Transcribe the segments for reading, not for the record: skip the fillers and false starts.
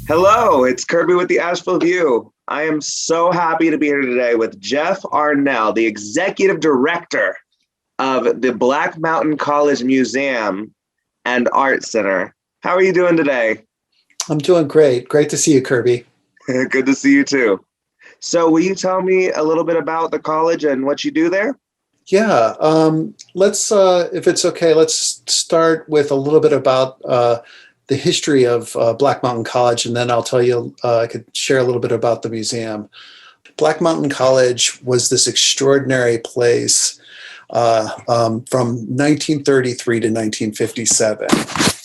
Hello, it's Kirby with the Asheville View. I am so happy to be here today with Jeff Arnal, the Executive Director of the Black Mountain College Museum and Art Center. How are you doing today? I'm doing great. Great to see you, Kirby. Good to see you too. So, will you tell me a little bit about the college and what you do there? Yeah, let's, if it's okay, let's start with a little bit about the history of Black Mountain College, and then I'll tell you, I could share a little bit about the museum. Black Mountain College was this extraordinary place from 1933 to 1957.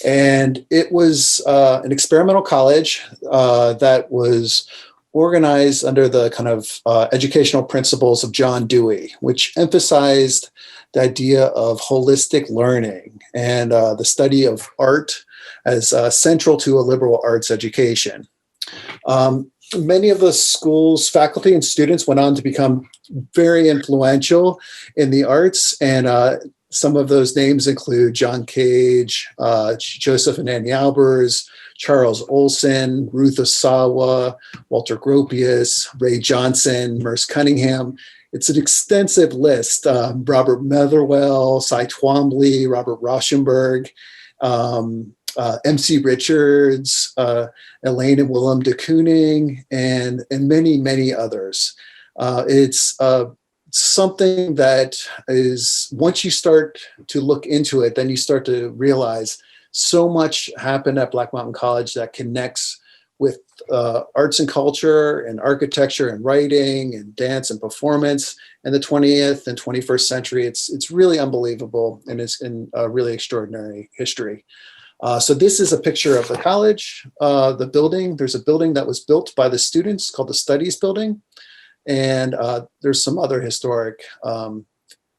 And it was an experimental college that was organized under the kind of educational principles of John Dewey, which emphasized the idea of holistic learning and the study of art as central to a liberal arts education. Many of the school's faculty and students went on to become very influential in the arts, and some of those names include John Cage, Joseph and Annie Albers, Charles Olson, Ruth Osawa, Walter Gropius, Ray Johnson, Merce Cunningham. It's an extensive list. Robert Motherwell, Cy Twombly, Robert Rauschenberg, MC Richards, Elaine and Willem de Kooning, and many, many others. It's something that is, once you start to look into it, then you start to realize so much happened at Black Mountain College that connects with arts and culture and architecture and writing and dance and performance in the 20th and 21st century. It's really unbelievable, and it's in a really extraordinary history. So this is a picture of the college, the building. There's a building that was built by the students called the Studies Building. And there's some other historic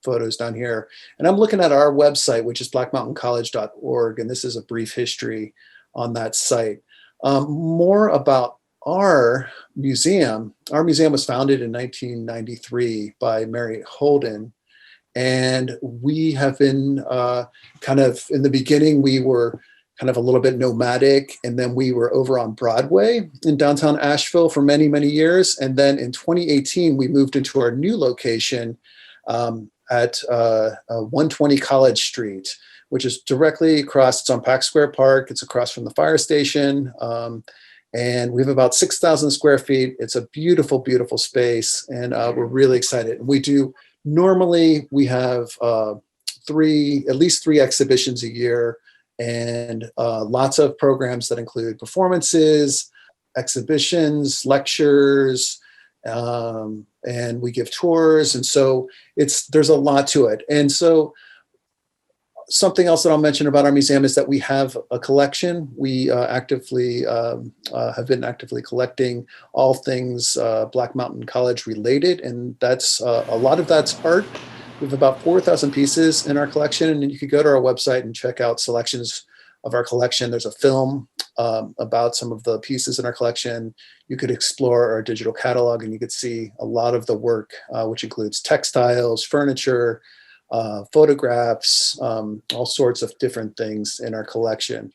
photos down here. And I'm looking at our website, which is blackmountaincollege.org. And this is a brief history on that site. More about our museum. Our museum was founded in 1993 by Mary Holden. And we have been kind of, in the beginning, we were kind of a little bit nomadic. And then we were over on Broadway in downtown Asheville for many, many years. And then in 2018, we moved into our new location at 120 College Street, which is directly across, it's on Pack Square Park. It's across from the fire station. And we have about 6,000 square feet. It's a beautiful, beautiful space. And we're really excited. We do, normally we have at least three exhibitions a year, and lots of programs that include performances, exhibitions, lectures, and we give tours. And so there's a lot to it. And so something else that I'll mention about our museum is that we have a collection. We have been actively collecting all things Black Mountain College related, and that's a lot of that's art. We have about 4,000 pieces in our collection, and you could go to our website and check out selections of our collection. There's a film about some of the pieces in our collection. You could explore our digital catalog, and you could see a lot of the work, which includes textiles, furniture, photographs, all sorts of different things in our collection.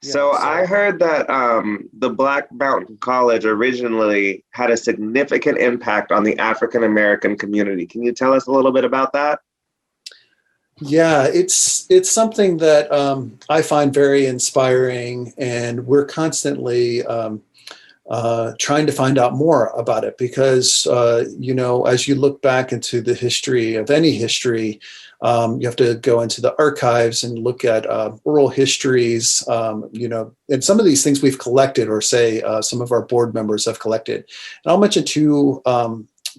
So I heard that the Black Mountain College originally had a significant impact on the African American community. Can you tell us a little bit about that? Yeah, it's something that I find very inspiring, and we're constantly trying to find out more about it because, as you look back into the history of any history, you have to go into the archives and look at oral histories, and some of these things we've collected, or say some of our board members have collected. And I'll mention two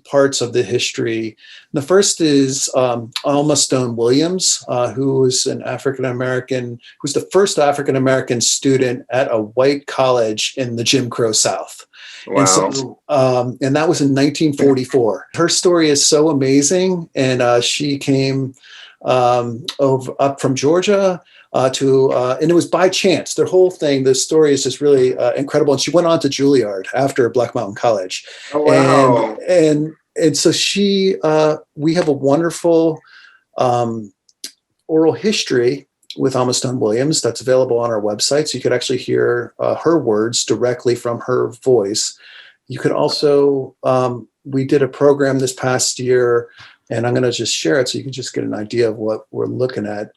parts of the history. The first is Alma Stone Williams, who was an African-American, who's the first African-American student at a white college in the Jim Crow South. Wow. And so, and that was in 1944. Her story is so amazing. And she came up from Georgia and it was by chance. Their whole thing, the story is just really incredible. And she went on to Juilliard after Black Mountain College. Oh, wow. And so we have a wonderful oral history with Alma Stone Williams that's available on our website. So you could actually hear her words directly from her voice. You could also, we did a program this past year, and I'm going to just share it so you can just get an idea of what we're looking at.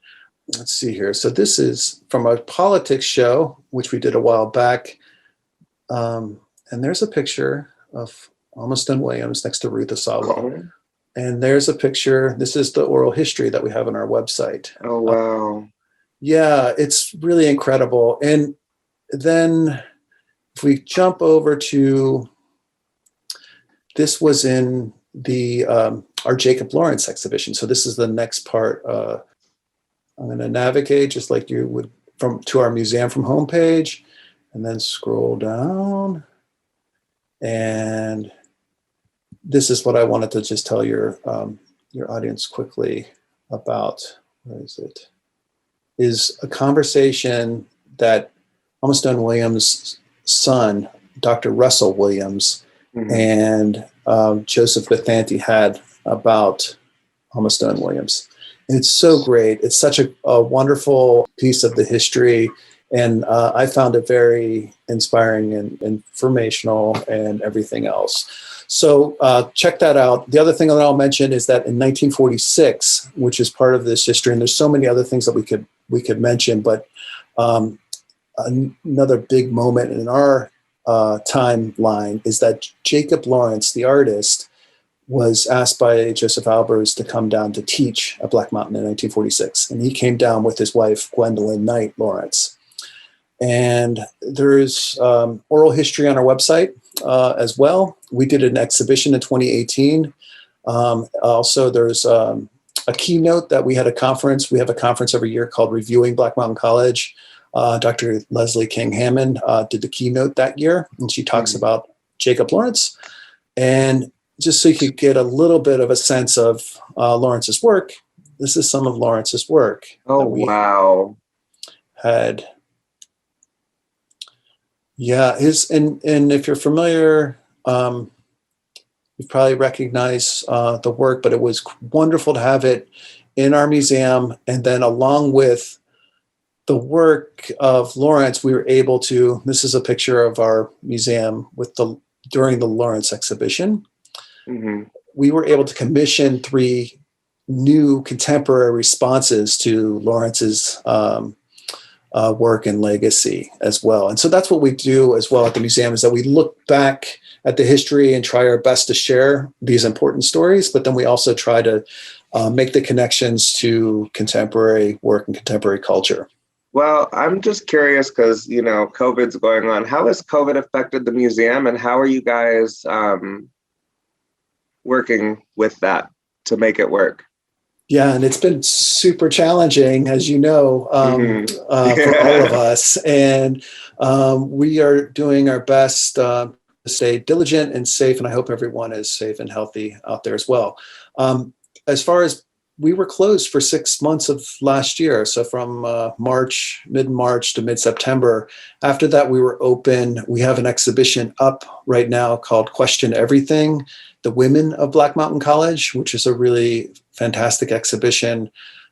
Let's see here. So this is from a politics show, which we did a while back. And there's a picture of Alma Stone Williams next to Ruth Asawa. And there's a picture. This is the oral history that we have on our website. Oh, wow. Yeah, it's really incredible. And then if we jump over to, this was in the our Jacob Lawrence exhibition. So this is the next part. I'm going to navigate just like you would to our Museum from Home page, and then scroll down. And this is what I wanted to just tell your audience quickly about. Where is it? Is a conversation that Alma Stone Williams' son, Dr. Russell Williams, and Joseph Bethanti had about Alma Stone Williams. And it's so great. It's such a wonderful piece of the history. And I found it very inspiring and informational and everything else. So check that out. The other thing that I'll mention is that in 1946, which is part of this history, and there's so many other things that we could mention, but another big moment in our timeline is that Jacob Lawrence, the artist, was asked by Joseph Albers to come down to teach at Black Mountain in 1946. And he came down with his wife, Gwendolyn Knight Lawrence. And there's oral history on our website as well. We did an exhibition in 2018. Also, there's a keynote that we had a conference. We have a conference every year called Reviewing Black Mountain College. Dr. Leslie King Hammond did the keynote that year, and she talks about Jacob Lawrence. And just so you could get a little bit of a sense of Lawrence's work, this is some of Lawrence's work. Oh, wow. Had. Yeah, and if you're familiar, you probably recognize the work, but it was wonderful to have it in our museum. And then along with the work of Lawrence, we were able to, this is a picture of our museum during the Lawrence exhibition. We were able to commission 3 new contemporary responses to Lawrence's work and legacy as well. And so that's what we do as well at the museum, is that we look back at the history and try our best to share these important stories, but then we also try to make the connections to contemporary work and contemporary culture. Well, I'm just curious because, COVID's going on. How has COVID affected the museum, and how are you guys working with that to make it work? Yeah, and it's been super challenging, as you know, for all of us. And we are doing our best to stay diligent and safe, and I hope everyone is safe and healthy out there as well. As far as, we were closed for 6 months of last year, so from mid-March to mid-September. After that, we were open. We have an exhibition up right now called Question Everything, The Women of Black Mountain College, which is a really fantastic exhibition.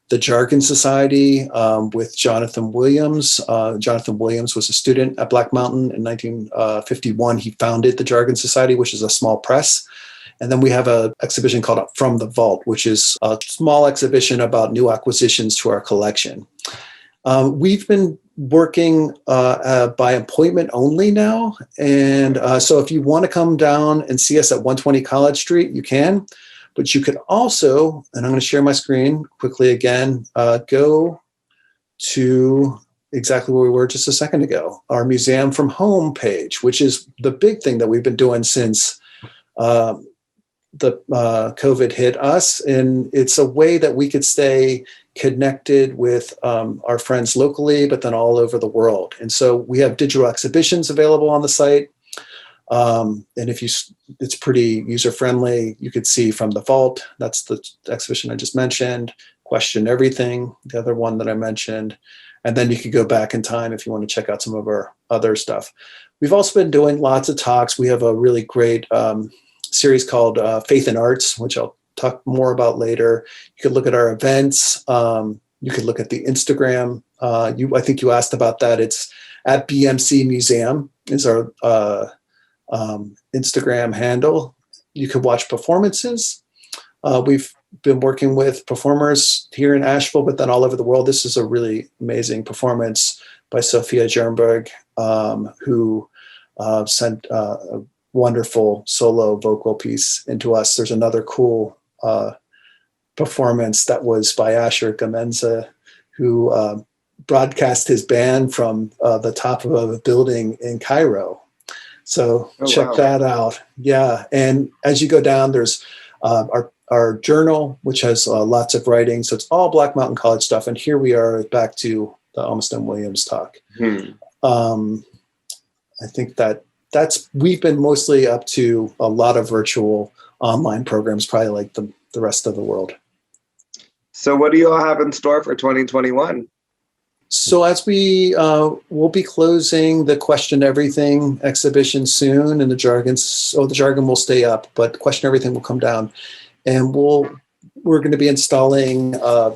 The Jargon Society with Jonathan Williams. Jonathan Williams was a student at Black Mountain in 1951. He founded the Jargon Society, which is a small press. And then we have an exhibition called From the Vault, which is a small exhibition about new acquisitions to our collection. We've been working by appointment only now. And so if you want to come down and see us at 120 College Street, you can. But you could also, and I'm going to share my screen quickly again, go to exactly where we were just a second ago, our Museum from Home page, which is the big thing that we've been doing since the COVID hit us. And it's a way that we could stay connected with our friends locally, but then all over the world. And so we have digital exhibitions available on the site. And it's pretty user-friendly. You could see From the Vault. That's the exhibition I just mentioned. Question Everything, the other one that I mentioned. And then you could go back in time if you want to check out some of our other stuff. We've also been doing lots of talks. We have a really great series called Faith and Arts, which I'll talk more about later. You could look at our events. You could look at the Instagram. I think you asked about that. It's at BMC Museum is our Instagram handle. You could watch performances. We've been working with performers here in Asheville, but then all over the world. This is a really amazing performance by Sophia Jernberg, who sent a wonderful solo vocal piece into us. There's another cool performance that was by Asher Gamenza, who broadcast his band from the top of a building in Cairo. So check that out. Yeah. And as you go down, there's our journal, which has lots of writing. So it's all Black Mountain College stuff. And here we are back to the Almaston Williams talk. I think we've been mostly up to a lot of virtual online programs, probably like the rest of the world. So what do you all have in store for 2021? So as we'll be closing the Question Everything exhibition soon, and the jargon will stay up, but Question Everything will come down, and we're going to be installing a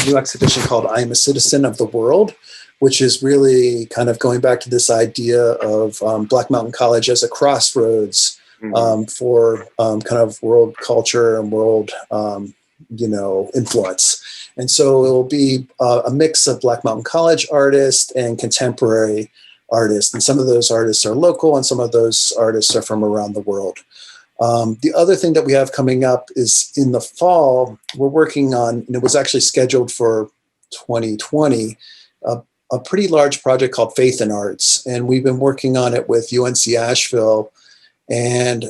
new exhibition called I Am a Citizen of the World, which is really kind of going back to this idea of Black Mountain College as a crossroads for kind of world culture and world influence. And so it will be a mix of Black Mountain College artists and contemporary artists. And some of those artists are local and some of those artists are from around the world. The other thing that we have coming up is in the fall, we're working on, and it was actually scheduled for 2020, a pretty large project called Faith in Arts. And we've been working on it with UNC Asheville. And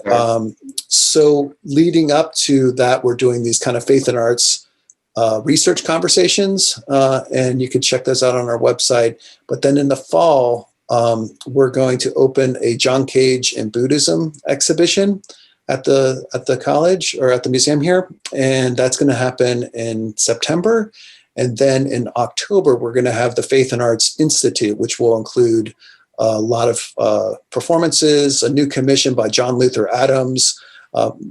so leading up to that, we're doing these kind of Faith in Arts research conversations, and you can check those out on our website. But then in the fall, we're going to open a John Cage and Buddhism exhibition at the college or at the museum here, and that's going to happen in September. And then in October, we're going to have the Faith and Arts Institute, which will include a lot of performances, a new commission by John Luther Adams,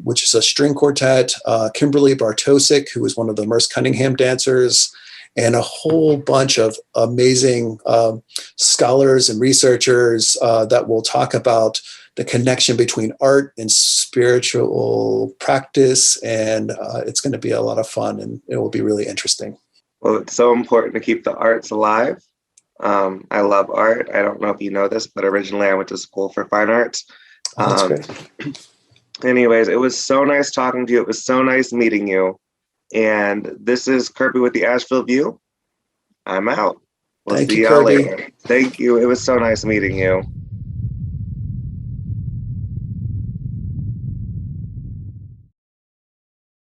which is a string quartet, Kimberly Bartosik, who is one of the Merce Cunningham dancers, and a whole bunch of amazing scholars and researchers that will talk about the connection between art and spiritual practice. And it's going to be a lot of fun, and it will be really interesting. Well, it's so important to keep the arts alive. I love art. I don't know if you know this, but originally I went to school for fine arts. That's great. Anyways, it was so nice talking to you. It was so nice meeting you. And this is Kirby with the Asheville View. I'm out. We'll see y'all later. Thank you. It was so nice meeting you.